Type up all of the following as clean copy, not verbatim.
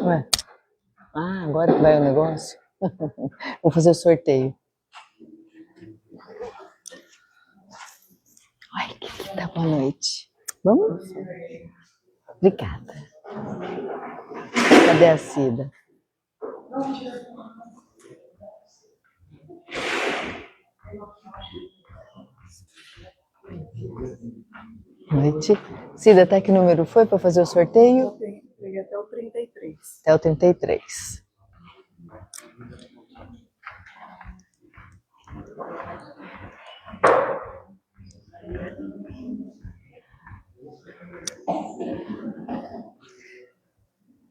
Ué. Ah, agora que vai o negócio? Vou fazer o sorteio. Ai, que linda, boa noite. Vamos? Obrigada. Cadê a Cida? Boa noite. Cida, até que número foi para fazer o sorteio? Peguei até o 33. Até o 33.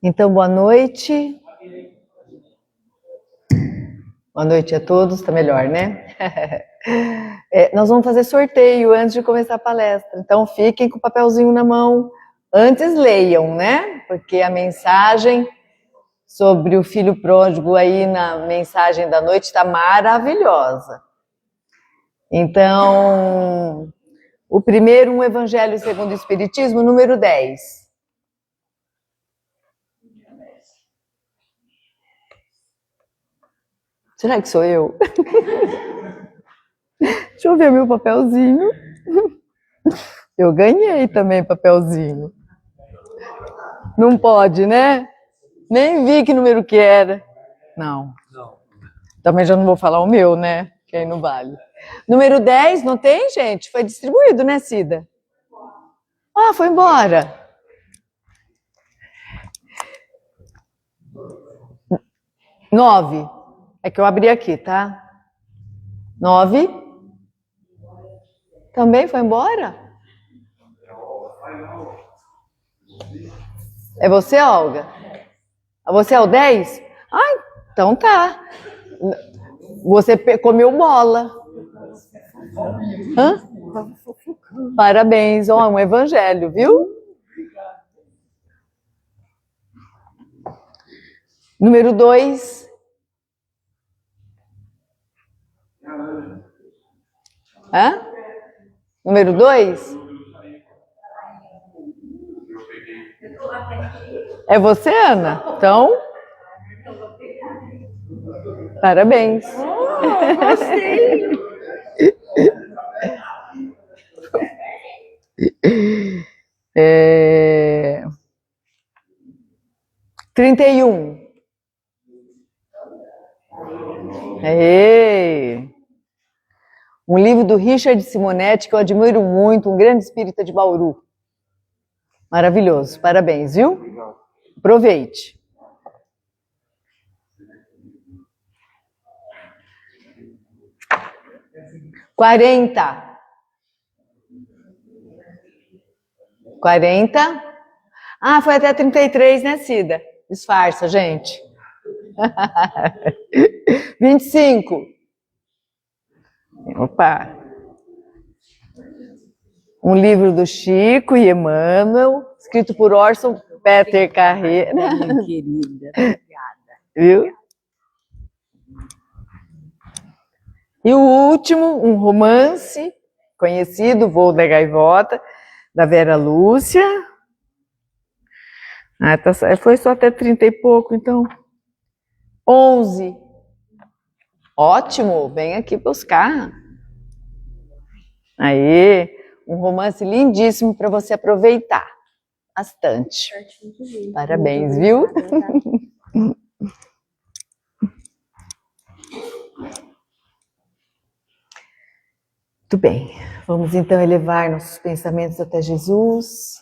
Então, boa noite. Boa noite a todos, tá melhor, né? Nós vamos fazer sorteio antes de começar a palestra, então fiquem com o papelzinho na mão. Antes leiam, né? Porque a mensagem sobre o filho pródigo aí na mensagem da noite está maravilhosa. Então, o primeiro, um Evangelho segundo o Espiritismo, número 10. Será que sou eu? Deixa eu ver meu papelzinho. Eu ganhei também papelzinho. Não pode, né? Nem vi que número que era. Não. Também já não vou falar o meu, né? Que aí não vale. Número 10, não tem, gente? Foi distribuído, né, Cida? Ah, foi embora. 9. É que eu abri aqui, tá? 9. Também foi embora? É você, Olga? Você é o 10? Ah, então tá. Você comeu bola. Hã? Parabéns, ó, um evangelho, viu? Número 2. Hã? Número 2? É você, Ana? Então, parabéns. Gostei! É... 31. Aê! Um livro do Richard Simonetti que eu admiro muito, um grande espírita de Bauru. Maravilhoso, parabéns, viu? Aproveite. 40. 40. Ah, foi até 33, né, Cida? Disfarça, gente. 25. Opa. Um livro do Chico e Emmanuel, escrito por Orson Peter Carreira. Minha querida, obrigada. Viu? E o último, um romance conhecido, Voo da Gaivota, da Vera Lúcia. Ah, tá, foi só até 30 e pouco, então. 11. Ótimo, vem aqui buscar. Aí, um romance lindíssimo para você aproveitar bastante. Parabéns, viu? Muito bem, vamos então elevar nossos pensamentos até Jesus.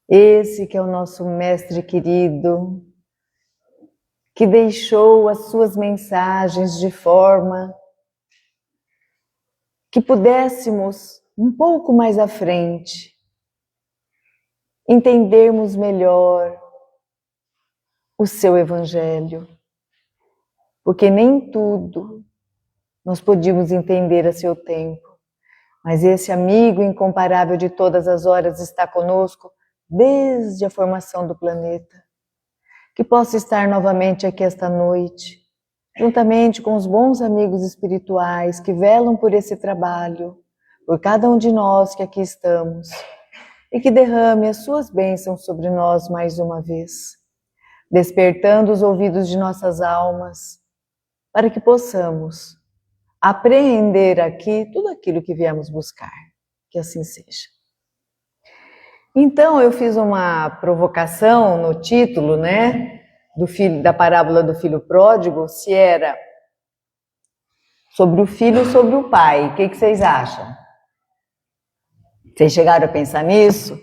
Esse que é o nosso mestre querido, que deixou as suas mensagens de forma que pudéssemos, um pouco mais à frente, entendermos melhor o seu Evangelho, porque nem tudo nós podíamos entender a seu tempo, mas esse amigo incomparável de todas as horas está conosco desde a formação do planeta. Que possa estar novamente aqui esta noite, juntamente com os bons amigos espirituais que velam por esse trabalho, por cada um de nós que aqui estamos, e que derrame as suas bênçãos sobre nós mais uma vez, despertando os ouvidos de nossas almas, para que possamos apreender aqui tudo aquilo que viemos buscar, que assim seja. Então eu fiz uma provocação no título, né, da parábola do filho pródigo, se era sobre o filho ou sobre o pai. O que vocês acham? Vocês chegaram a pensar nisso?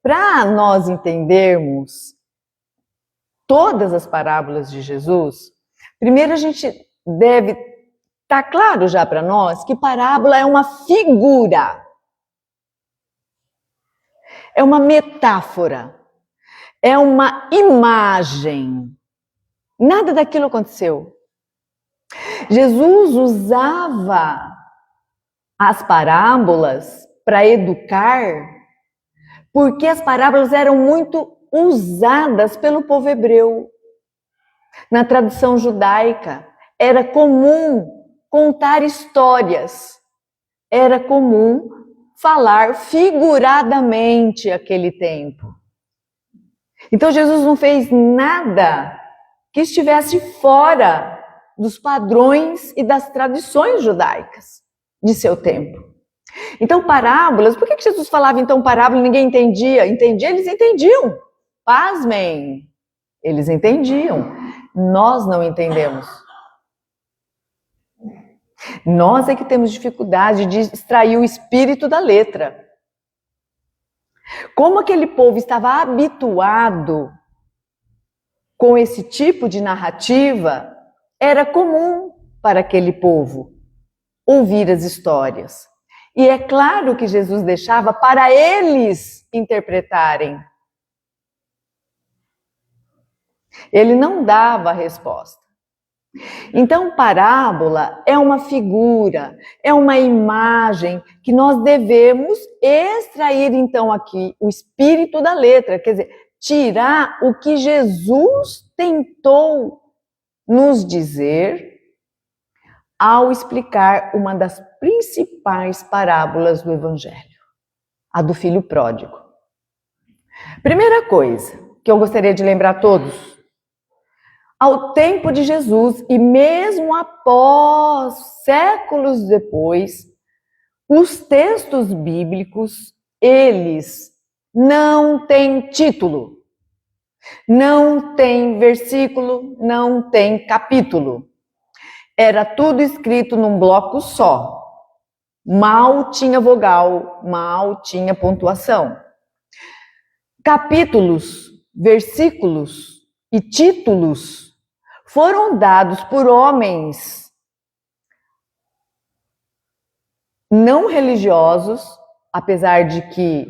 Para nós entendermos todas as parábolas de Jesus, primeiro a gente deve estar claro já para nós que parábola é uma figura, é uma metáfora, é uma imagem. Nada daquilo aconteceu. Jesus usava as parábolas para educar, porque as parábolas eram muito usadas pelo povo hebreu. Na tradição judaica, era comum contar histórias, era comum falar figuradamente aquele tempo. Então Jesus não fez nada que estivesse fora dos padrões e das tradições judaicas de seu tempo. Então parábolas, por que Jesus falava então parábola e ninguém entendia? Entendia? Eles entendiam. Pasmem, eles entendiam. Nós não entendemos. Nós é que temos dificuldade de extrair o espírito da letra. Como aquele povo estava habituado com esse tipo de narrativa, era comum para aquele povo ouvir as histórias. E é claro que Jesus deixava para eles interpretarem. Ele não dava a resposta. Então, parábola é uma figura, é uma imagem que nós devemos extrair, então, aqui o espírito da letra, quer dizer, tirar o que Jesus tentou nos dizer ao explicar uma das principais parábolas do Evangelho, a do filho pródigo. Primeira coisa que eu gostaria de lembrar a todos, ao tempo de Jesus e mesmo após, séculos depois, os textos bíblicos, eles não têm título, não tem versículo, não tem capítulo. Era tudo escrito num bloco só. Mal tinha vogal, mal tinha pontuação. Capítulos, versículos e títulos foram dados por homens não religiosos, apesar de que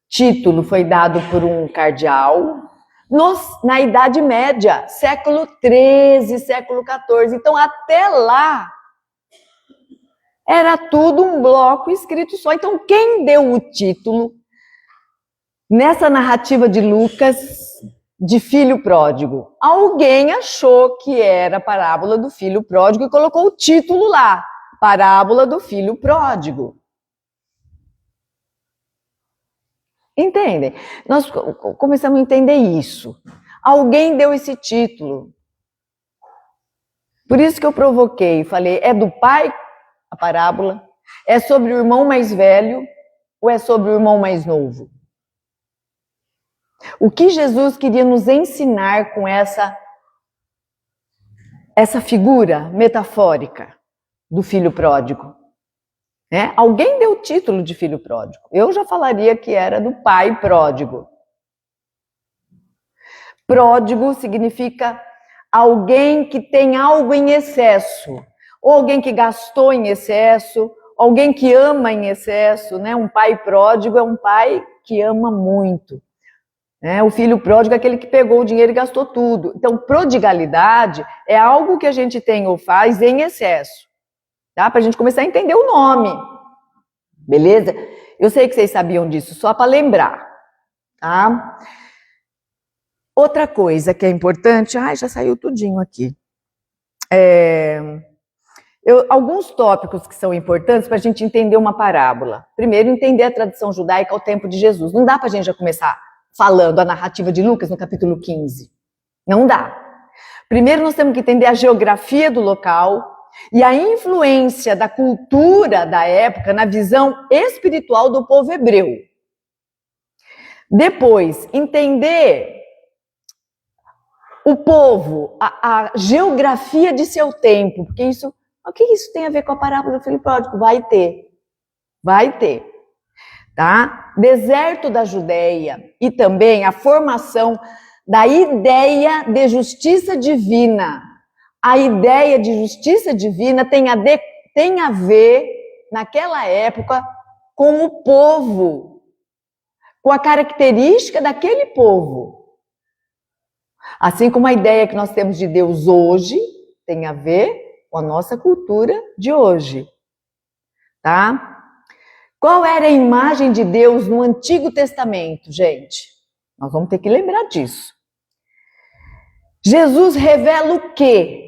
título foi dado por um cardeal, na Idade Média, século XIII, século XIV. Então, até lá, era tudo um bloco escrito só. Então, quem deu o título nessa narrativa de Lucas de filho pródigo? Alguém achou que era a parábola do filho pródigo e colocou o título lá, parábola do filho pródigo. Entendem? Nós começamos a entender isso. Alguém deu esse título. Por isso que eu provoquei, falei, é do pai a parábola? É sobre o irmão mais velho ou é sobre o irmão mais novo? O que Jesus queria nos ensinar com essa figura metafórica do filho pródigo? Alguém deu o título de filho pródigo. Eu já falaria que era do pai pródigo. Pródigo significa alguém que tem algo em excesso, ou alguém que gastou em excesso, alguém que ama em excesso, né? Um pai pródigo é um pai que ama muito. O filho pródigo é aquele que pegou o dinheiro e gastou tudo. Então, prodigalidade é algo que a gente tem ou faz em excesso. Tá? Para a gente começar a entender o nome. Beleza? Eu sei que vocês sabiam disso, só para lembrar. Tá? Outra coisa que é importante... Ai, já saiu tudinho aqui. Alguns tópicos que são importantes para a gente entender uma parábola. Primeiro, entender a tradição judaica ao tempo de Jesus. Não dá para a gente já começar falando a narrativa de Lucas no capítulo 15. Não dá. Primeiro, nós temos que entender a geografia do local e a influência da cultura da época na visão espiritual do povo hebreu. Depois, entender o povo, a geografia de seu tempo, porque isso, o que isso tem a ver com a parábola do filho pródigo? Vai ter, tá? Deserto da Judéia e também a formação da ideia de justiça divina. A ideia de justiça divina tem a ver, naquela época, com o povo, com a característica daquele povo. Assim como a ideia que nós temos de Deus hoje tem a ver com a nossa cultura de hoje. Tá? Qual era a imagem de Deus no Antigo Testamento, gente? Nós vamos ter que lembrar disso. Jesus revela o quê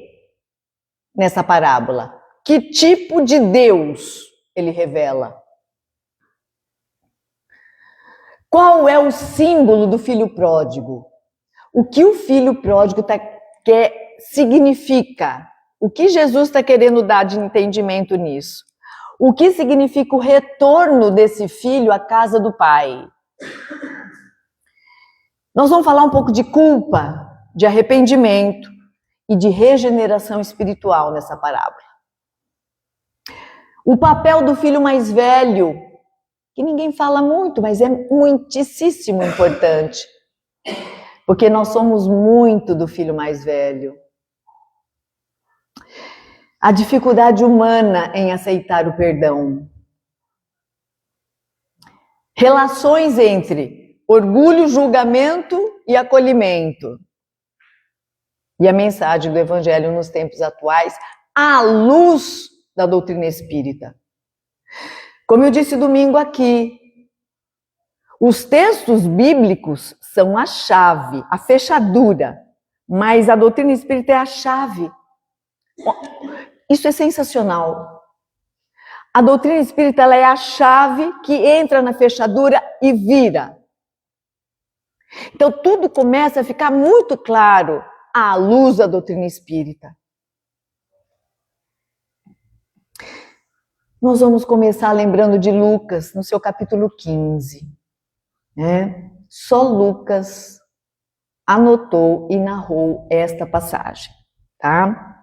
nessa parábola? Que tipo de Deus ele revela? Qual é o símbolo do filho pródigo? O que o filho pródigo significa? O que Jesus está querendo dar de entendimento nisso? O que significa o retorno desse filho à casa do pai? Nós vamos falar um pouco de culpa, de arrependimento e de regeneração espiritual nessa parábola. O papel do filho mais velho, que ninguém fala muito, mas é muitíssimo importante. Porque nós somos muito do filho mais velho. A dificuldade humana em aceitar o perdão. Relações entre orgulho, julgamento e acolhimento. E a mensagem do Evangelho nos tempos atuais, à luz da doutrina espírita. Como eu disse domingo aqui, os textos bíblicos são a chave, a fechadura, mas a doutrina espírita é a chave. Isso é sensacional. A doutrina espírita ela é a chave que entra na fechadura e vira. Então tudo começa a ficar muito claro à luz da doutrina espírita. Nós vamos começar lembrando de Lucas, no seu capítulo 15. Né? Só Lucas anotou e narrou esta passagem, tá?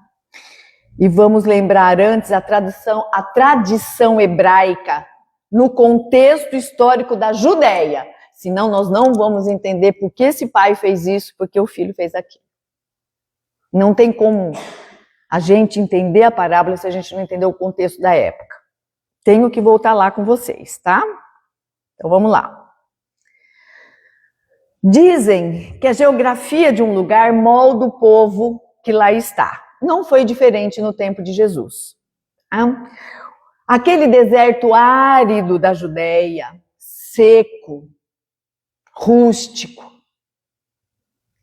E vamos lembrar antes a tradição hebraica no contexto histórico da Judéia. Senão nós não vamos entender por que esse pai fez isso, porque o filho fez aquilo. Não tem como a gente entender a parábola se a gente não entender o contexto da época. Tenho que voltar lá com vocês, tá? Então vamos lá. Dizem que a geografia de um lugar molda o povo que lá está. Não foi diferente no tempo de Jesus. Tá? Aquele deserto árido da Judéia, seco, rústico.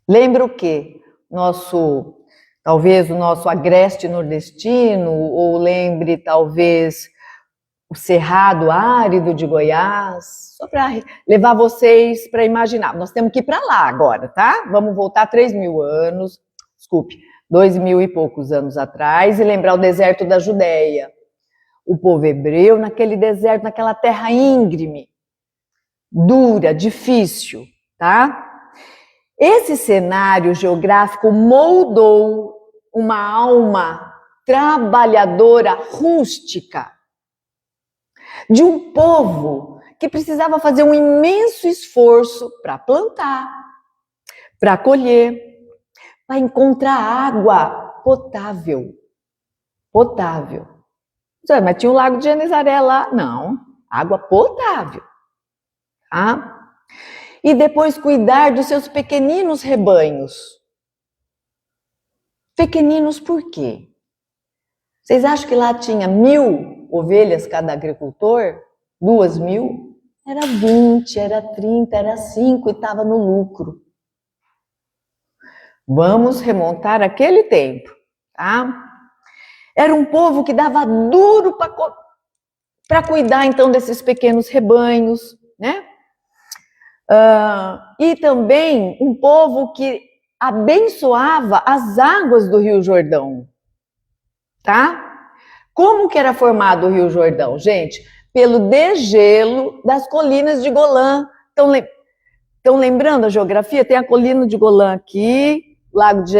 Lembra o quê? Talvez o nosso agreste nordestino, ou lembre talvez o cerrado árido de Goiás, só para levar vocês para imaginar. Nós temos que ir para lá agora, tá? Vamos voltar 3.000 anos, 2.000 e poucos anos atrás, e lembrar o deserto da Judéia. O povo hebreu naquele deserto, naquela terra íngreme, dura, difícil, tá? Esse cenário geográfico moldou uma alma trabalhadora rústica, de um povo que precisava fazer um imenso esforço para plantar, para colher, para encontrar água potável. Mas tinha o Lago de Genezaré lá? Não, água potável. Tá? E depois cuidar dos seus pequeninos rebanhos. Pequeninos por quê? Vocês acham que lá tinha 1.000 ovelhas cada agricultor? 2.000? Era 20, era 30, era 5 e estava no lucro. Vamos remontar aquele tempo, tá? Era um povo que dava duro para cuidar então desses pequenos rebanhos, né? E também um povo que abençoava as águas do Rio Jordão, tá? Como que era formado o Rio Jordão, gente? Pelo degelo das colinas de Golã. Estão lembrando a geografia? Tem a colina de Golã aqui, Lago de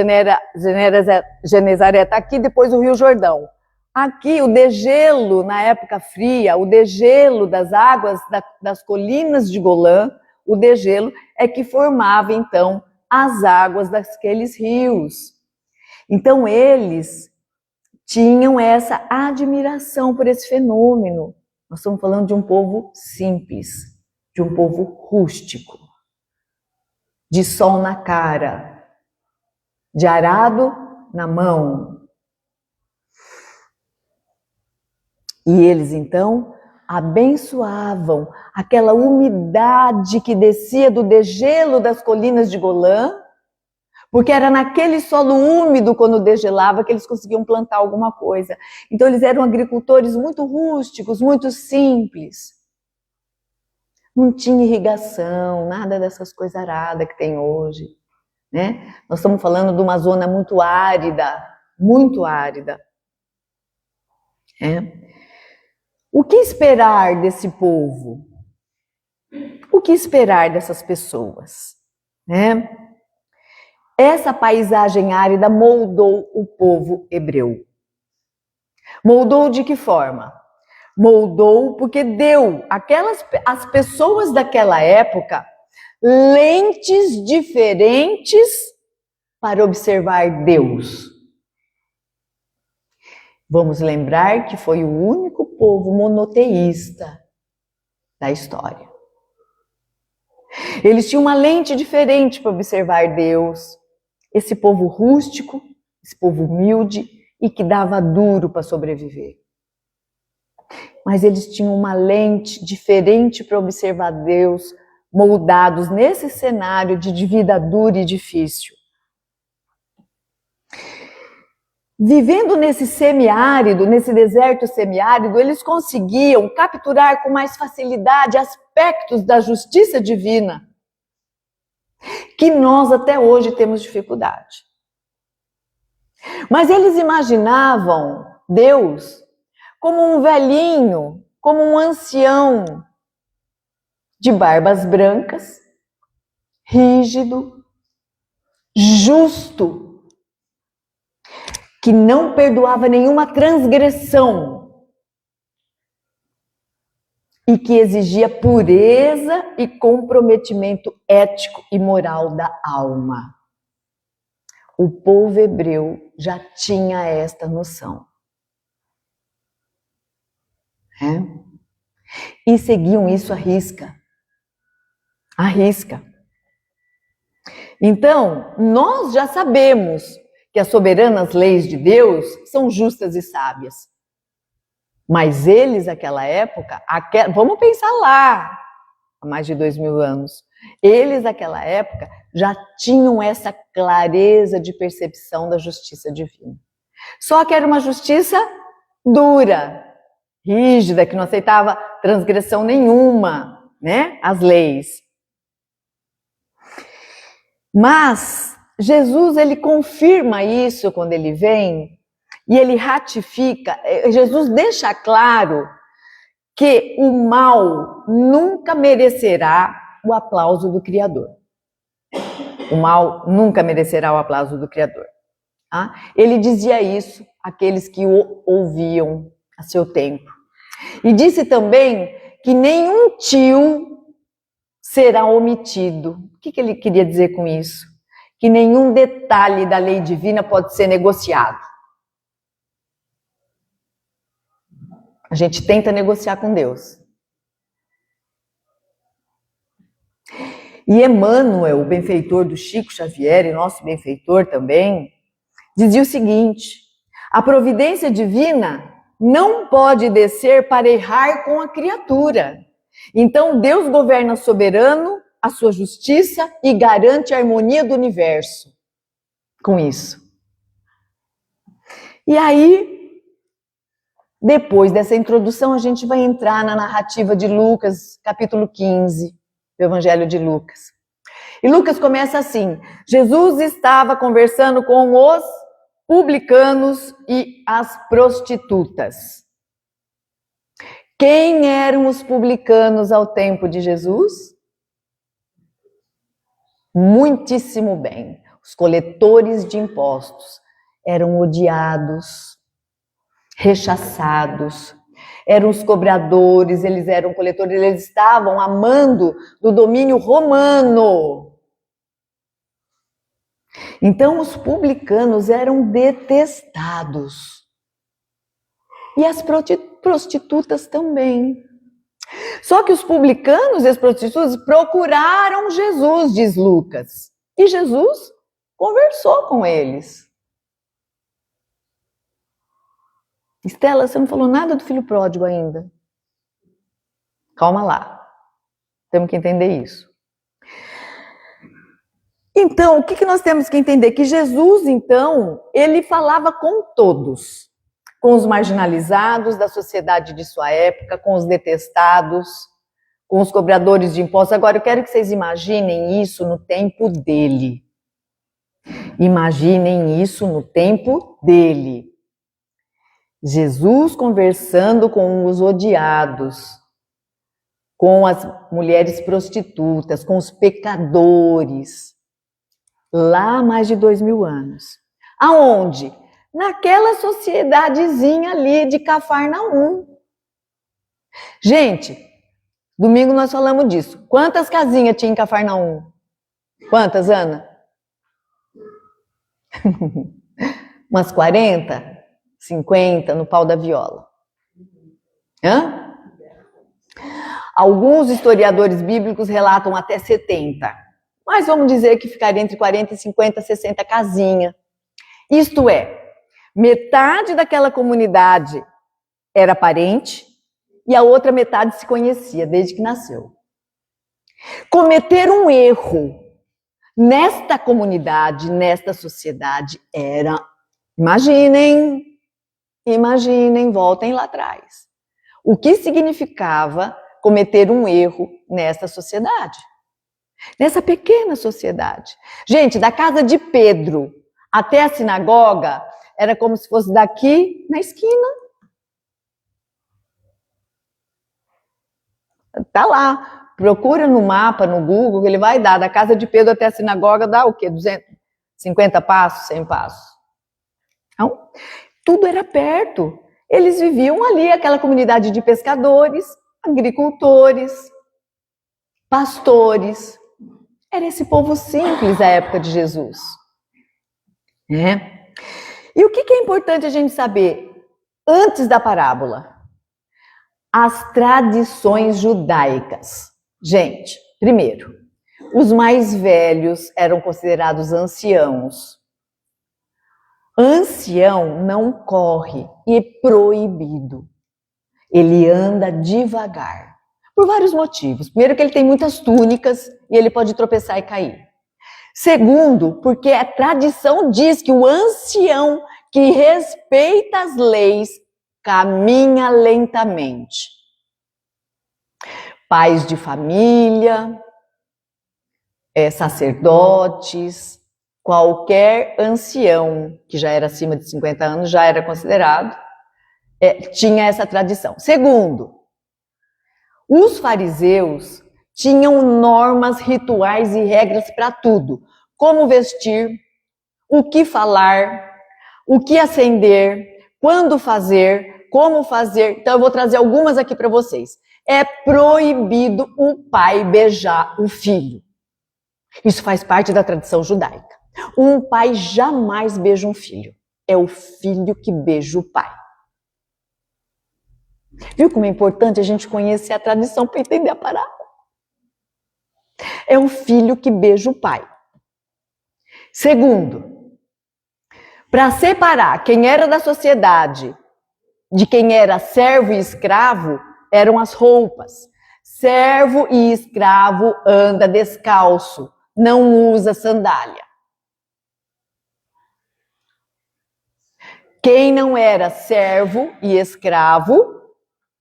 Genezaré está aqui, depois o Rio Jordão. Aqui o degelo, na época fria, o degelo das águas das colinas de Golã, o degelo é que formava então as águas daqueles rios. Então eles tinham essa admiração por esse fenômeno. Nós estamos falando de um povo simples, de um povo rústico, de sol na cara, de arado na mão. E eles então abençoavam aquela umidade que descia do degelo das colinas de Golã, porque era naquele solo úmido, quando degelava, que eles conseguiam plantar alguma coisa. Então eles eram agricultores muito rústicos, muito simples. Não tinha irrigação, nada dessas coisas aradas que tem hoje, né? Nós estamos falando de uma zona muito árida, muito árida. O que esperar desse povo? O que esperar dessas pessoas? Essa paisagem árida moldou o povo hebreu. Moldou de que forma? Moldou porque deu às pessoas daquela época lentes diferentes para observar Deus. Vamos lembrar que foi o único povo monoteísta da história. Eles tinham uma lente diferente para observar Deus. Esse povo rústico, esse povo humilde e que dava duro para sobreviver. Mas eles tinham uma lente diferente para observar Deus, moldados nesse cenário de vida dura e difícil. vivendo nesse semiárido, nesse deserto semiárido, eles conseguiam capturar com mais facilidade aspectos da justiça divina que nós até hoje temos dificuldade. Mas eles imaginavam Deus como um velhinho, como um ancião de barbas brancas, rígido, justo, que não perdoava nenhuma transgressão e que exigia pureza e comprometimento ético e moral da alma. O povo hebreu já tinha esta noção. E seguiam isso à risca. À risca. Então, nós já sabemos que as soberanas leis de Deus são justas e sábias. Mas eles, naquela época, vamos pensar lá, há mais de 2000 anos, eles, naquela época, já tinham essa clareza de percepção da justiça divina. Só que era uma justiça dura, rígida, que não aceitava transgressão nenhuma, né? As leis. Mas Jesus, ele confirma isso quando ele vem e ele ratifica. Jesus deixa claro que o mal nunca merecerá o aplauso do Criador. O mal nunca merecerá o aplauso do Criador. Tá? Ele dizia isso àqueles que o ouviam a seu tempo. E disse também que nenhum tio será omitido. O que ele queria dizer com isso? Que nenhum detalhe da lei divina pode ser negociado. A gente tenta negociar com Deus. E Emmanuel, o benfeitor do Chico Xavier, e nosso benfeitor também, dizia o seguinte: a providência divina não pode descer para errar com a criatura. Então Deus governa soberano a sua justiça e garante a harmonia do universo com isso. E aí, depois dessa introdução, a gente vai entrar na narrativa de Lucas, capítulo 15, do Evangelho de Lucas. E Lucas começa assim: Jesus estava conversando com os publicanos e as prostitutas. Quem eram os publicanos ao tempo de Jesus? Muitíssimo bem. Os coletores de impostos eram odiados, rechaçados, eram os cobradores, eles eram coletores, eles estavam amando do domínio romano. Então os publicanos eram detestados. E as prostitutas também. Só que os publicanos e as prostitutas procuraram Jesus, diz Lucas. E Jesus conversou com eles. Estela, você não falou nada do filho pródigo ainda. Calma lá. Temos que entender isso. Então, o que nós temos que entender? Que Jesus, então, ele falava com todos. Com os marginalizados da sociedade de sua época, com os detestados, com os cobradores de impostos. Agora, eu quero que vocês imaginem isso no tempo dele. Imaginem isso no tempo dele. Jesus conversando com os odiados, com as mulheres prostitutas, com os pecadores, lá há mais de 2000 anos. Aonde? Naquela sociedadezinha ali de Cafarnaum. Gente, domingo nós falamos disso. Quantas casinhas tinha em Cafarnaum? Quantas, Ana? Umas 40? 50 no pau da viola. Hã? Alguns historiadores bíblicos relatam até 70. Mas vamos dizer que ficaria entre 40, 50, 60 casinhas. Isto é, metade daquela comunidade era parente e a outra metade se conhecia desde que nasceu. Cometer um erro nesta comunidade, nesta sociedade, era Imaginem, voltem lá atrás. O que significava cometer um erro nessa sociedade? Nessa pequena sociedade. Gente, da casa de Pedro até a sinagoga, era como se fosse daqui na esquina. Tá lá, procura no mapa, no Google, que ele vai dar, da casa de Pedro até a sinagoga, dá o quê? 250 passos, 100 passos? Então, tudo era perto. Eles viviam ali, aquela comunidade de pescadores, agricultores, pastores. Era esse povo simples da época de Jesus. Né? E o que é importante a gente saber antes da parábola? As tradições judaicas. Gente, primeiro, os mais velhos eram considerados anciãos. Ancião não corre e é proibido. Ele anda devagar. Por vários motivos. Primeiro, que ele tem muitas túnicas e ele pode tropeçar e cair. Segundo, porque a tradição diz que o ancião que respeita as leis caminha lentamente. Pais de família, sacerdotes, qualquer ancião que já era acima de 50 anos já era considerado, tinha essa tradição. Segundo, os fariseus tinham normas, rituais e regras para tudo. Como vestir, o que falar, o que acender, quando fazer, como fazer. Então eu vou trazer algumas aqui para vocês. É proibido o pai beijar o filho. Isso faz parte da tradição judaica. Um pai jamais beija um filho. É o filho que beija o pai. Viu como é importante a gente conhecer a tradição para entender a parábola? É o filho que beija o pai. Segundo, para separar quem era da sociedade de quem era servo e escravo, eram as roupas. Servo e escravo anda descalço, não usa sandália. Quem não era servo e escravo,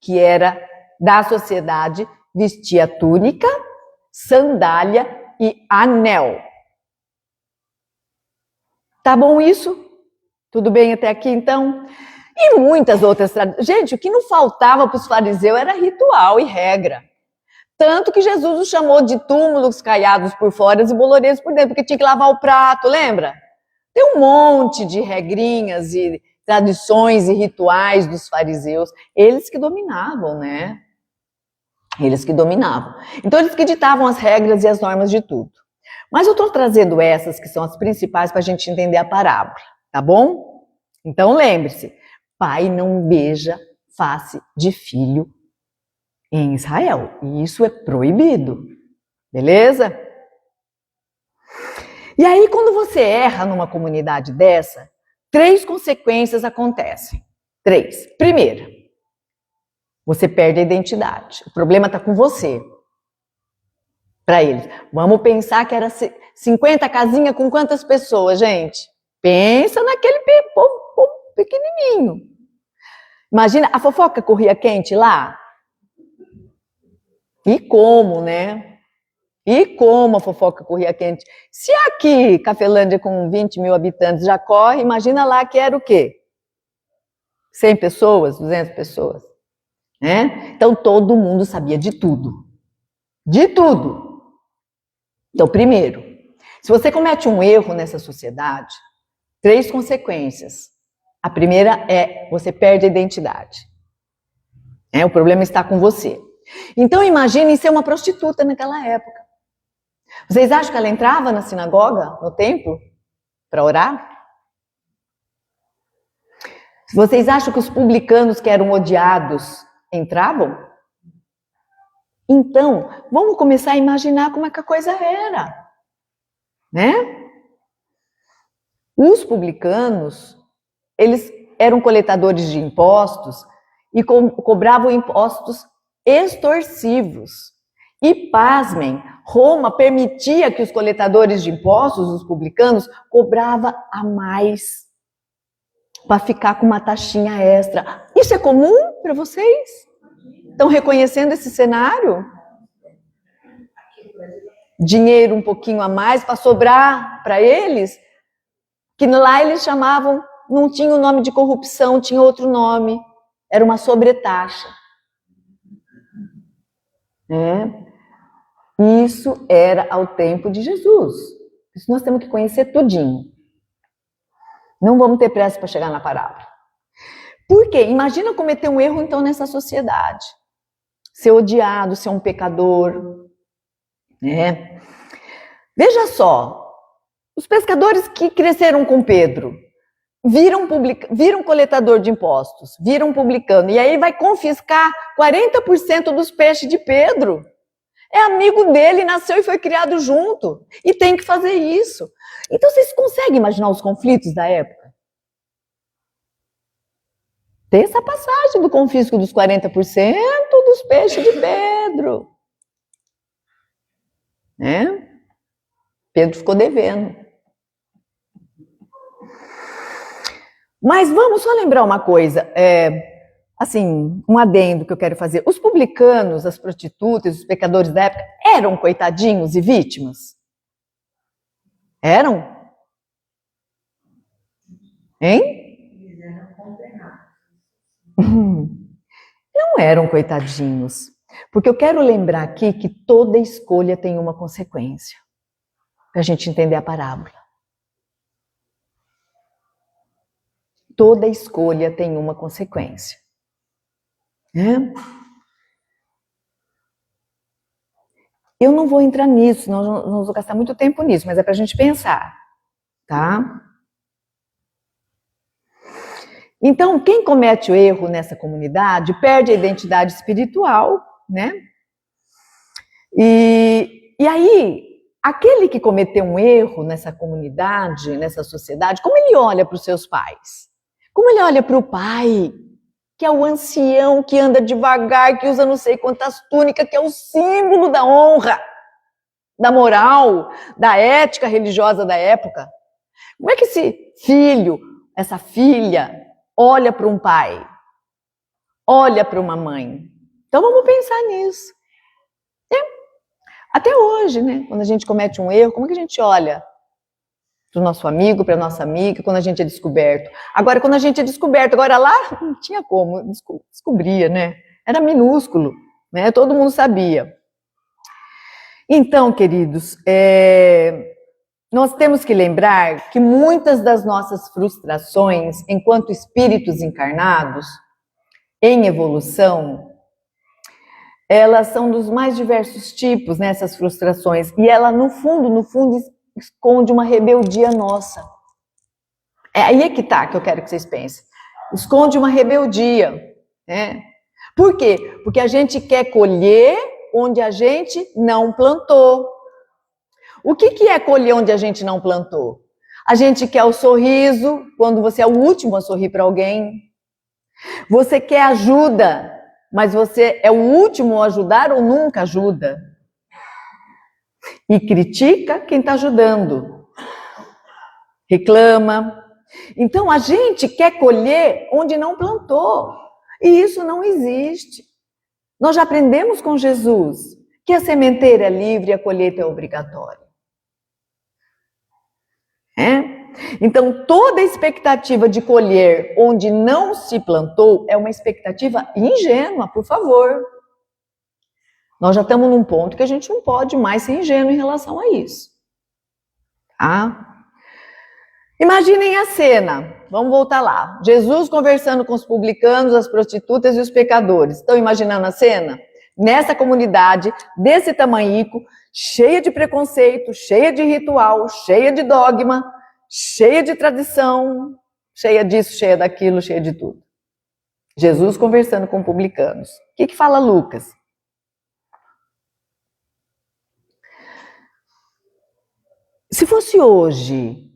que era da sociedade, vestia túnica, sandália e anel. Tá bom isso? Tudo bem até aqui então? E muitas outras tradições. Gente, o que não faltava para os fariseus era ritual e regra. Tanto que Jesus os chamou de túmulos caiados por fora e bolorês por dentro, porque tinha que lavar o prato, lembra? Tem um monte de regrinhas e tradições e rituais dos fariseus. Eles que dominavam, né? Eles que dominavam. Então, eles que ditavam as regras e as normas de tudo. Mas eu estou trazendo essas que são as principais para a gente entender a parábola, tá bom? Então, lembre-se, pai não beija face de filho em Israel. E isso é proibido, beleza? E aí, quando você erra numa comunidade dessa, 3 consequências acontecem. 3. Primeira, você perde a identidade. O problema está com você. Para eles. Vamos pensar que era 50 casinhas com quantas pessoas, gente? Pensa naquele povo pequenininho. Imagina, a fofoca corria quente lá? E como, né? E como a fofoca corria quente? Se aqui, Cafelândia, com 20 mil habitantes, já corre, imagina lá que era o quê? 100 pessoas, 200 pessoas. Né? Então, todo mundo sabia de tudo. De tudo. Então, primeiro, se você comete um erro nessa sociedade, 3 consequências. A primeira é você perde a identidade. O problema está com você. Então, imaginem ser uma prostituta naquela época. Vocês acham que ela entrava na sinagoga, no templo, para orar? Vocês acham que os publicanos que eram odiados entravam? Então, vamos começar a imaginar como é que a coisa era, né? Os publicanos, eles eram coletadores de impostos e cobravam impostos extorsivos. E, pasmem, Roma permitia que os coletadores de impostos, os publicanos, cobravam a mais. para ficar com uma taxinha extra. Isso é comum para vocês? Estão reconhecendo esse cenário? Dinheiro um pouquinho a mais para sobrar para eles? Que lá eles chamavam, não tinha o nome de corrupção, tinha outro nome. Era uma sobretaxa. Isso era ao tempo de Jesus. Isso nós temos que conhecer tudinho. Não vamos ter pressa para chegar na parábola. Por quê? Imagina cometer um erro então nessa sociedade. Ser odiado, ser um pecador. Né? Veja só, os pescadores que cresceram com Pedro, viram coletador de impostos, viram publicano, e aí vai confiscar 40% dos peixes de Pedro. É amigo dele, nasceu e foi criado junto, e tem que fazer isso. Então vocês conseguem imaginar os conflitos da época? Tem essa passagem do confisco dos 40% dos peixes de Pedro. Né? Pedro ficou devendo. Mas vamos só lembrar uma coisa, assim, um adendo que eu quero fazer. Os publicanos, as prostitutas, os pecadores da época, eram coitadinhos e vítimas? Eram? Hein? Não eram coitadinhos. Porque eu quero lembrar aqui que toda escolha tem uma consequência. Para a gente entender a parábola. Toda escolha tem uma consequência. Eu não vou entrar nisso, nós não vamos gastar muito tempo nisso, mas é para a gente pensar. Tá? Então, quem comete o erro nessa comunidade perde a identidade espiritual, né? E aí, aquele que cometeu um erro nessa comunidade, nessa sociedade, como ele olha para os seus pais? Como ele olha para o pai, que é o ancião, que anda devagar, que usa não sei quantas túnicas, que é o símbolo da honra, da moral, da ética religiosa da época? Como é que esse filho, essa filha, olha para um pai, olha para uma mãe? Então vamos pensar nisso. Até hoje, né? Quando a gente comete um erro, como é que a gente olha para o nosso amigo, para a nossa amiga, quando a gente é descoberto? Agora, quando a gente é descoberto, agora lá não tinha como, descobria, né? Era minúsculo, né? Todo mundo sabia. Então, queridos, nós temos que lembrar que muitas das nossas frustrações, enquanto espíritos encarnados, em evolução, elas são dos mais diversos tipos, né, essas frustrações. E ela, no fundo, esconde uma rebeldia nossa. É aí que tá, que eu quero que vocês pensem. Esconde uma rebeldia, né? Por quê? Porque a gente quer colher onde a gente não plantou. O que é colher onde a gente não plantou? A gente quer o sorriso quando você é o último a sorrir para alguém. Você quer ajuda, mas você é o último a ajudar ou nunca ajuda. E critica quem está ajudando. Reclama. Então a gente quer colher onde não plantou. E isso não existe. Nós já aprendemos com Jesus que a sementeira é livre e a colheita é obrigatória. Então, toda expectativa de colher onde não se plantou é uma expectativa ingênua, por favor. Nós já estamos num ponto que a gente não pode mais ser ingênuo em relação a isso. Tá? Imaginem a cena. Vamos voltar lá. Jesus conversando com os publicanos, as prostitutas e os pecadores. Estão imaginando a cena? Nessa comunidade, desse tamanhico, cheia de preconceito, cheia de ritual, cheia de dogma, cheia de tradição, cheia disso, cheia daquilo, cheia de tudo. Jesus conversando com publicanos. O que fala Lucas? Se fosse hoje,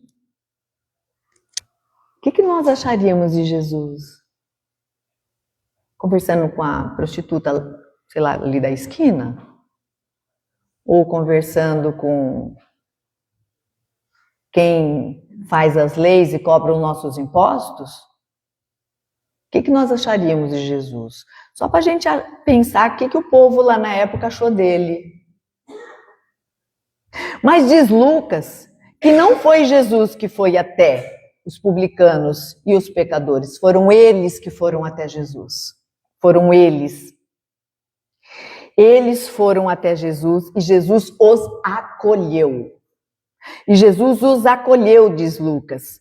o que nós acharíamos de Jesus? Conversando com a prostituta, sei lá, ali da esquina? Ou conversando com quem faz as leis e cobra os nossos impostos? que nós acharíamos de Jesus? Só para a gente pensar o que o povo lá na época achou dele. Mas diz Lucas que não foi Jesus que foi até os publicanos e os pecadores, foram eles que foram até Jesus. Foram eles. Eles foram até Jesus e Jesus os acolheu. E Jesus os acolheu, diz Lucas.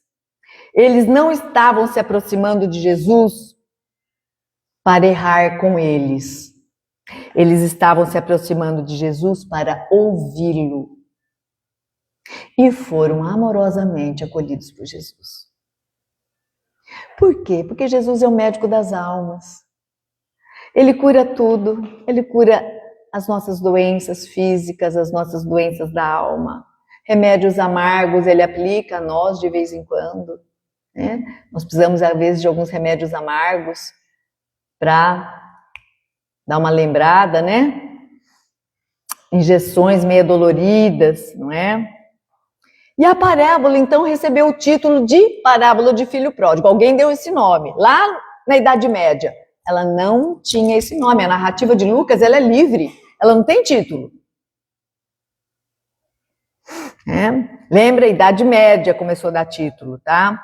Eles não estavam se aproximando de Jesus para errar com eles. Eles estavam se aproximando de Jesus para ouvi-lo. E foram amorosamente acolhidos por Jesus. Por quê? Porque Jesus é o médico das almas. Ele cura tudo. Ele cura as nossas doenças físicas, as nossas doenças da alma. Remédios amargos ele aplica a nós de vez em quando. Né? Nós precisamos, às vezes, de alguns remédios amargos para dar uma lembrada, né? Injeções meio doloridas, não é? E a parábola, então, recebeu o título de parábola de filho pródigo. Alguém deu esse nome. Lá na Idade Média, ela não tinha esse nome. A narrativa de Lucas, ela é livre. Ela não tem título. Lembra, a Idade Média começou a dar título, tá?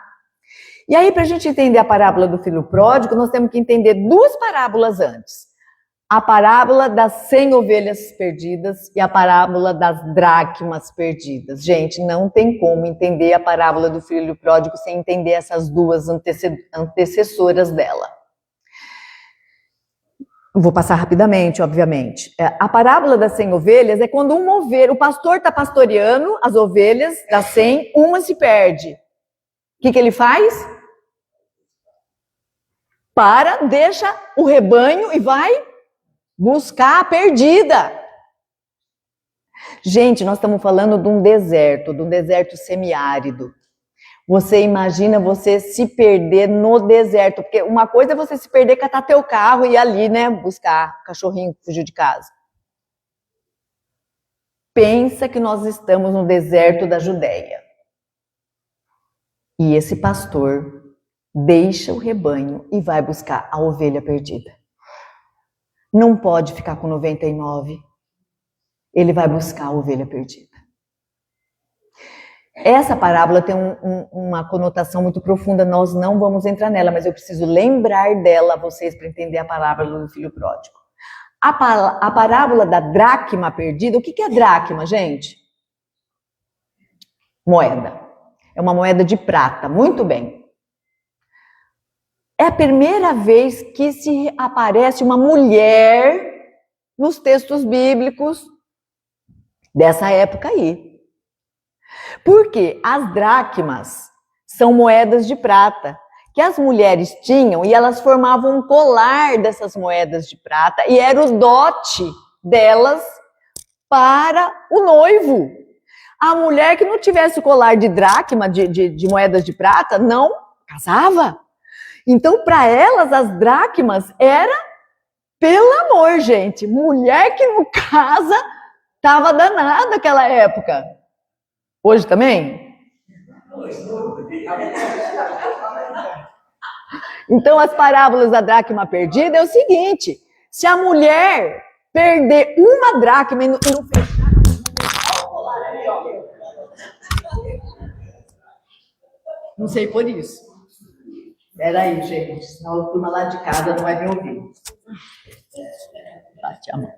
E aí, para a gente entender a parábola do filho pródigo, nós temos que entender duas parábolas antes. A parábola das 100 ovelhas perdidas e a parábola das dracmas perdidas. Gente, não tem como entender a parábola do filho pródigo sem entender essas duas antecessoras dela. Vou passar rapidamente, obviamente. A parábola das 100 ovelhas é quando uma ovelha, o pastor está pastoreando as ovelhas das 100, uma se perde. O que ele faz? Deixa o rebanho e vai buscar a perdida. Gente, nós estamos falando de um deserto semiárido. Você imagina você se perder no deserto, porque uma coisa é você se perder, catar teu carro e ir ali, né, buscar o cachorrinho que fugiu de casa. Pensa que nós estamos no deserto da Judéia. E esse pastor deixa o rebanho e vai buscar a ovelha perdida. Não pode ficar com 99. Ele vai buscar a ovelha perdida. Essa parábola tem uma conotação muito profunda, nós não vamos entrar nela, mas eu preciso lembrar dela a vocês para entender a parábola do filho pródigo. A parábola da dracma perdida, o que é dracma, gente? Moeda. É uma moeda de prata, muito bem. É a primeira vez que se aparece uma mulher nos textos bíblicos dessa época aí. Porque as dracmas são moedas de prata que as mulheres tinham e elas formavam um colar dessas moedas de prata e era o dote delas para o noivo. A mulher que não tivesse o colar de dracma, de moedas de prata, não casava. Então, para elas, as dracmas era pelo amor, gente. Mulher que não casa estava danada naquela época. Hoje também? Então, as parábolas da dracma perdida é o seguinte: se a mulher perder uma dracma e não fechar o colar ali, ó. Não sei por isso. Peraí, gente, senão a turma lá de casa não vai me ouvir. Bate a mão.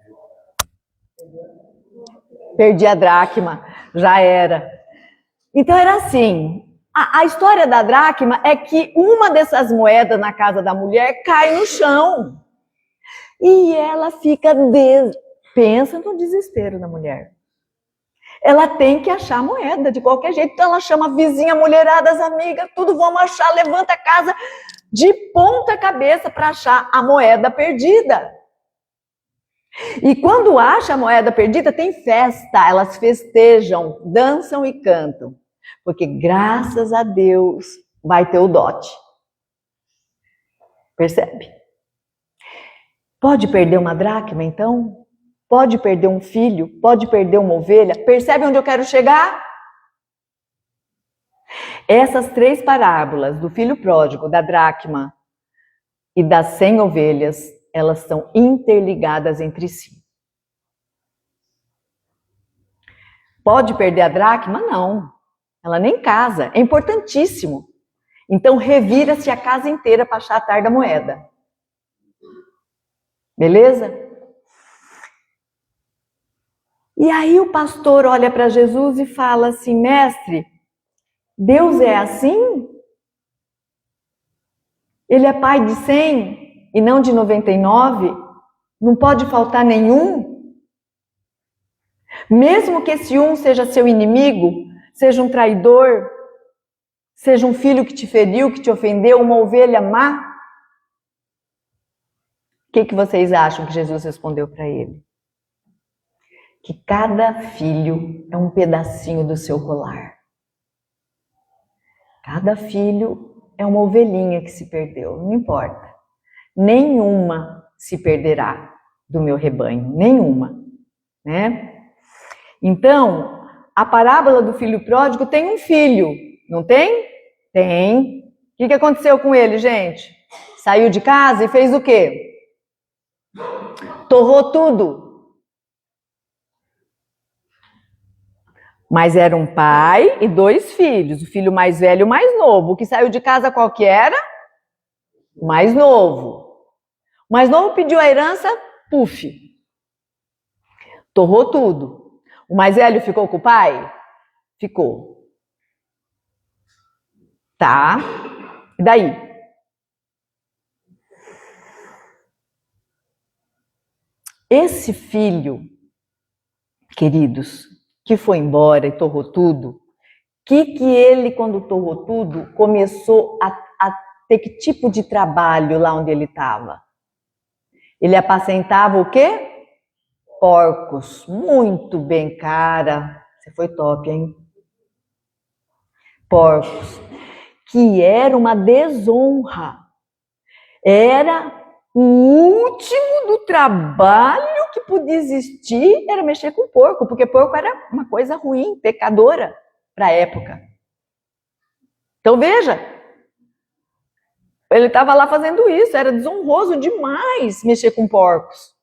Perdi a dracma, já era. Então era assim, a história da dracma é que uma dessas moedas na casa da mulher cai no chão. E ela fica, pensa no desespero da mulher. Ela tem que achar a moeda de qualquer jeito. Então ela chama a vizinha, a mulherada, as amigas, tudo, vamos achar, levanta a casa de ponta cabeça para achar a moeda perdida. E quando acha a moeda perdida, tem festa, elas festejam, dançam e cantam. Porque graças a Deus vai ter o dote. Percebe? Pode perder uma dracma, então? Pode perder um filho? Pode perder uma ovelha? Percebe onde eu quero chegar? Essas três parábolas do filho pródigo, da dracma e das 100 ovelhas, elas são interligadas entre si. Pode perder a dracma? Não. Ela nem casa. É importantíssimo. Então, revira-se a casa inteira para achar a tarda moeda. Beleza? E aí o pastor olha para Jesus e fala assim: mestre, Deus é assim? Ele é pai de 100 e não de 99? Não pode faltar nenhum? Mesmo que esse um seja seu inimigo, seja um traidor, seja um filho que te feriu, que te ofendeu, uma ovelha má? O que vocês acham que Jesus respondeu para ele? Que cada filho é um pedacinho do seu colar. Cada filho é uma ovelhinha que se perdeu, não importa. Nenhuma se perderá do meu rebanho, nenhuma, né? Então, a parábola do filho pródigo tem um filho, não tem? Tem. O que aconteceu com ele, gente? Saiu de casa e fez o quê? Torrou tudo. Mas era um pai e 2 filhos, o filho mais velho e o mais novo. O que saiu de casa qual que era? O mais novo. O mais novo pediu a herança, puf. Torrou tudo. O mais velho ficou com o pai? Ficou. Tá. E daí? Esse filho, queridos, que foi embora e torrou tudo, que ele, quando torrou tudo, começou a ter que tipo de trabalho lá onde ele estava? Ele apacentava o quê? Porcos. Muito bem, cara. Você foi top, hein? Porcos. Que era uma desonra. Era o último do trabalho que podia existir, era mexer com porco, porque porco era uma coisa ruim, pecadora para a época. Então veja, ele estava lá fazendo isso, era desonroso demais mexer com porcos.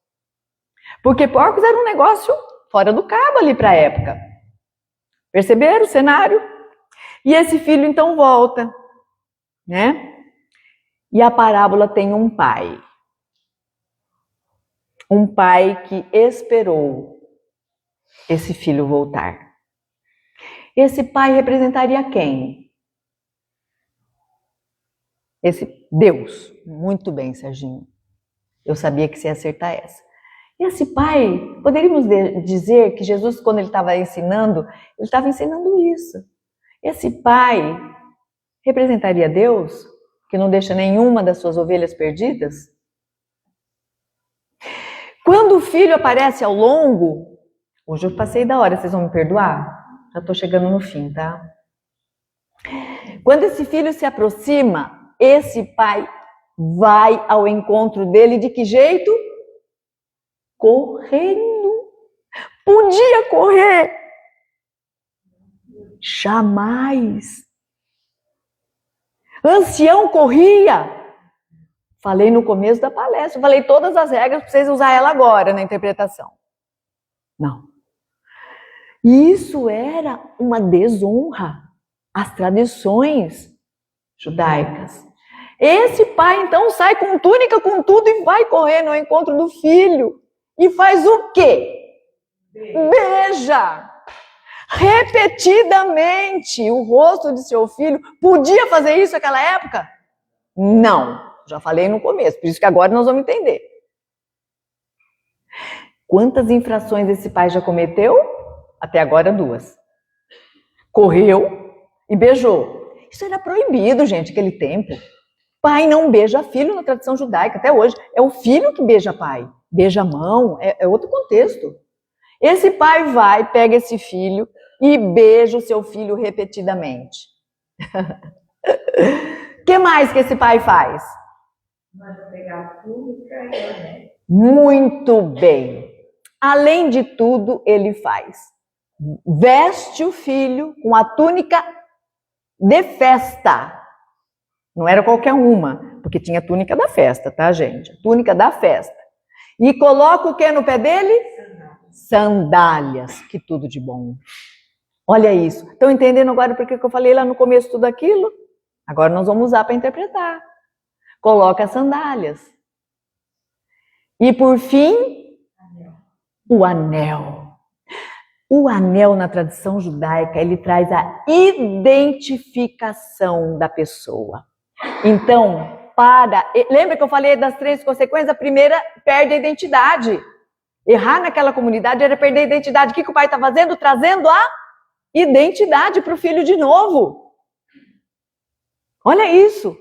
Porque porcos era um negócio fora do cabo ali para a época. Perceberam o cenário? E esse filho então volta, né? E a parábola tem um pai. Um pai que esperou esse filho voltar. Esse pai representaria quem? Esse Deus. Muito bem, Serginho. Eu sabia que você ia acertar essa. Esse pai, poderíamos dizer que Jesus, quando ele estava ensinando isso. Esse pai representaria Deus, que não deixa nenhuma das suas ovelhas perdidas? Quando o filho aparece ao longo, hoje eu passei da hora, vocês vão me perdoar? Já estou chegando no fim, tá? Quando esse filho se aproxima, esse pai vai ao encontro dele de que jeito? Correndo. Podia correr. Jamais. Ancião corria. Falei no começo da palestra, falei todas as regras para vocês usar ela agora na interpretação. Não. Isso era uma desonra às tradições judaicas. Esse pai então sai com túnica, com tudo e vai correr ao encontro do filho. E faz o quê? Beija repetidamente o rosto de seu filho. Podia fazer isso naquela época? Não. Já falei no começo, por isso que agora nós vamos entender. Quantas infrações esse pai já cometeu? Até agora 2. Correu e beijou. Isso era proibido, gente, naquele tempo. Pai não beija filho na tradição judaica, até hoje. É o filho que beija pai. Beija a mão, é outro contexto. Esse pai vai, pega esse filho e beija o seu filho repetidamente. O que mais que esse pai faz? Manda pegar tudo e cair, né? Muito bem. Além de tudo, ele faz. Veste o filho com a túnica de festa. Não era qualquer uma, porque tinha a túnica da festa, tá, gente? A túnica da festa. E coloca o que no pé dele? Sandálias. Que tudo de bom. Olha isso. Estão entendendo agora por que eu falei lá no começo tudo aquilo? Agora nós vamos usar para interpretar. Coloca as sandálias. E por fim, o anel. O anel na tradição judaica, ele traz a identificação da pessoa. Então, lembra que eu falei das 3 consequências? A primeira, perde a identidade. Errar naquela comunidade era perder a identidade. O que o pai está fazendo? Trazendo a identidade para o filho de novo. Olha isso.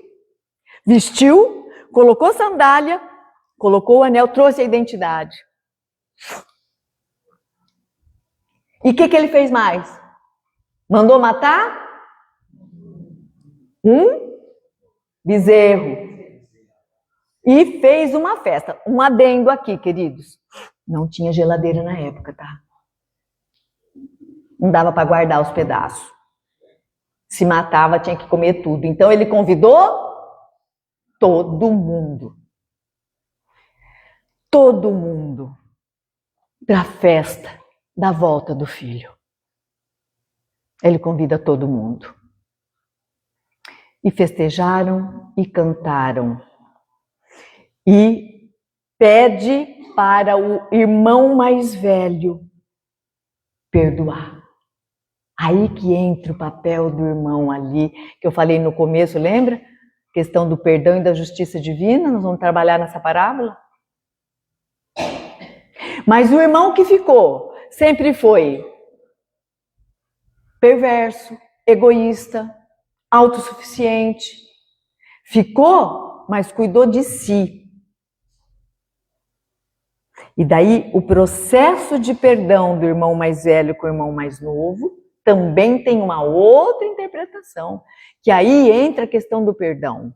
Vestiu, colocou sandália, colocou o anel, trouxe a identidade. E o que ele fez mais? Mandou matar um bezerro. E fez uma festa. Um adendo aqui, queridos. Não tinha geladeira na época, tá? Não dava para guardar os pedaços. Se matava, tinha que comer tudo. Então ele convidou todo mundo. Todo mundo para a festa da volta do filho. Ele convida todo mundo. E festejaram e cantaram. E pede para o irmão mais velho perdoar. Aí que entra o papel do irmão ali, que eu falei no começo, lembra? Questão do perdão e da justiça divina, nós vamos trabalhar nessa parábola. Mas o irmão que ficou sempre foi perverso, egoísta, autossuficiente. Ficou, mas cuidou de si. E daí o processo de perdão do irmão mais velho com o irmão mais novo também tem uma outra interpretação, que aí entra a questão do perdão.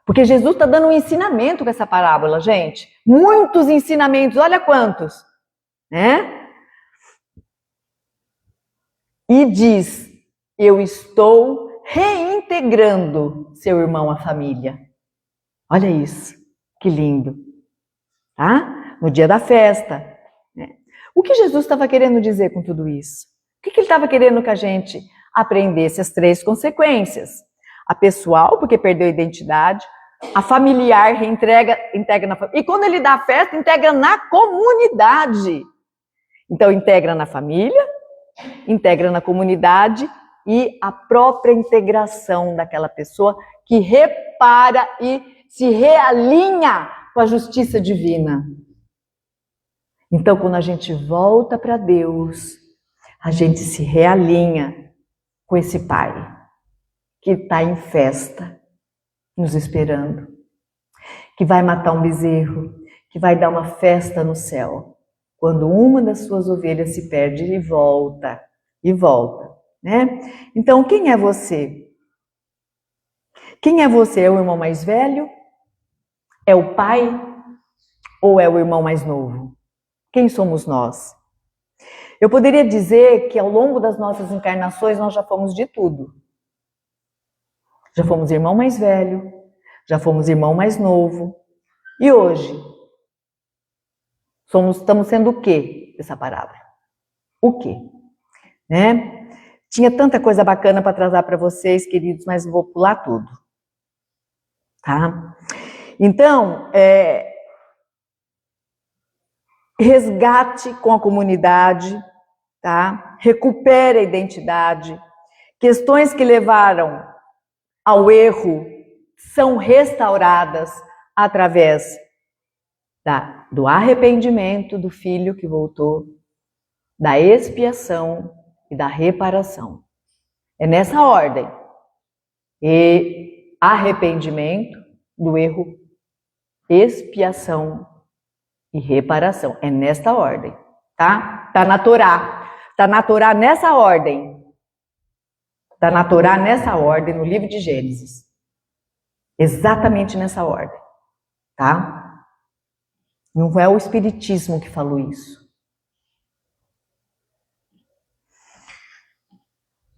Porque Jesus está dando um ensinamento com essa parábola, gente. Muitos ensinamentos, olha quantos, né? E diz, eu estou reintegrando seu irmão à família. Olha isso, que lindo, tá? No dia da festa. Né? O que Jesus estava querendo dizer com tudo isso? O que ele estava querendo que a gente aprendesse? As 3 consequências. A pessoal, porque perdeu a identidade. A familiar, integra na família. E quando ele dá a festa, integra na comunidade. Então, integra na família, integra na comunidade e a própria integração daquela pessoa que repara e se realinha com a justiça divina. Então, quando a gente volta para Deus, a gente se realinha com esse Pai que está em festa, nos esperando, que vai matar um bezerro, que vai dar uma festa no céu, quando uma das suas ovelhas se perde e volta, né? Então, quem é você? Quem é você? É o irmão mais velho? É o pai? Ou é o irmão mais novo? Quem somos nós? Eu poderia dizer que ao longo das nossas encarnações nós já fomos de tudo. Já fomos irmão mais velho, já fomos irmão mais novo. E hoje? Estamos sendo o quê dessa parábola? O quê? Né? Tinha tanta coisa bacana para trazer para vocês, queridos, mas vou pular tudo. Tá? Então, resgate com a comunidade, tá? Recupere a identidade. Questões que levaram ao erro são restauradas através do arrependimento do filho que voltou, da expiação e da reparação. É nessa ordem. E arrependimento do erro, expiação e reparação. É nesta ordem, tá? Tá na Torá. Tá na Torá nessa ordem. Tá na Torá nessa ordem, no livro de Gênesis. Exatamente nessa ordem, tá? Não é o Espiritismo que falou isso.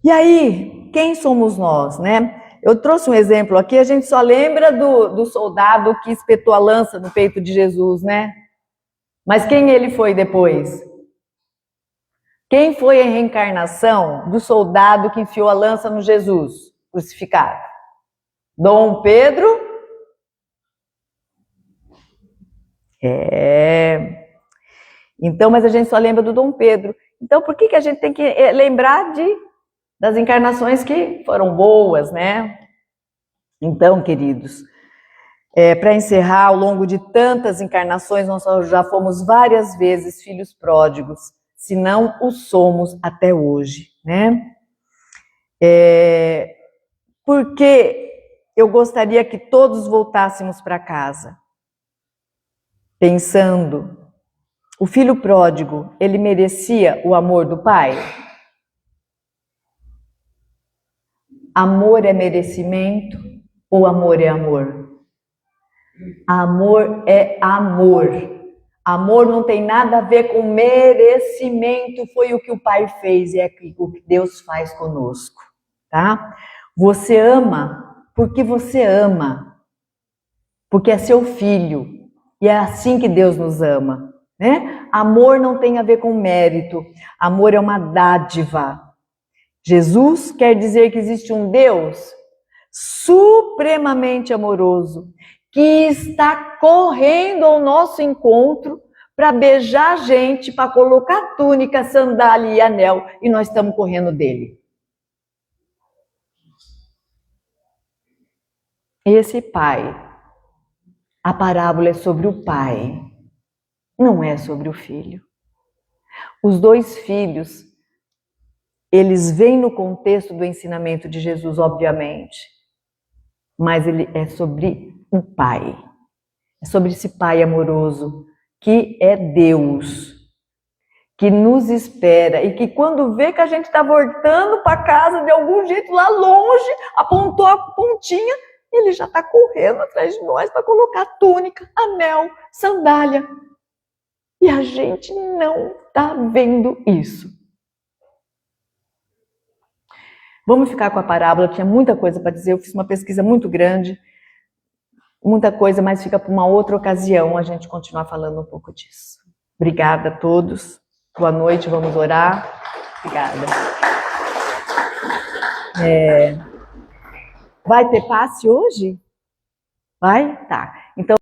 E aí, quem somos nós, né? Eu trouxe um exemplo aqui, a gente só lembra do soldado que espetou a lança no peito de Jesus, né? Mas quem ele foi depois? Quem foi a reencarnação do soldado que enfiou a lança no Jesus crucificado? Dom Pedro? Então, mas a gente só lembra do Dom Pedro. Então, por que a gente tem que lembrar das encarnações que foram boas, né? Então, queridos, para encerrar, ao longo de tantas encarnações, nós já fomos várias vezes filhos pródigos, se não o somos até hoje, né? Porque eu gostaria que todos voltássemos para casa, pensando, o filho pródigo, ele merecia o amor do pai? Amor é merecimento ou amor é amor? Amor é amor. Amor não tem nada a ver com merecimento, foi o que o Pai fez e é o que Deus faz conosco, tá? Você ama porque você ama, porque é seu filho, e é assim que Deus nos ama, né? Amor não tem a ver com mérito, amor é uma dádiva. Jesus quer dizer que existe um Deus supremamente amoroso, que está correndo ao nosso encontro para beijar a gente, para colocar túnica, sandália e anel, e nós estamos correndo dele. Esse pai, a parábola é sobre o pai, não é sobre o filho. Os dois filhos, eles vêm no contexto do ensinamento de Jesus, obviamente, mas ele é sobre o pai. É sobre esse pai amoroso, que é Deus, que nos espera e que quando vê que a gente está voltando para casa de algum jeito lá longe, apontou a pontinha, ele já está correndo atrás de nós para colocar túnica, anel, sandália. E a gente não está vendo isso. Vamos ficar com a parábola, tinha muita coisa para dizer, eu fiz uma pesquisa muito grande, muita coisa, mas fica para uma outra ocasião a gente continuar falando um pouco disso. Obrigada a todos, boa noite, vamos orar. Obrigada. Vai ter passe hoje? Vai? Tá. Então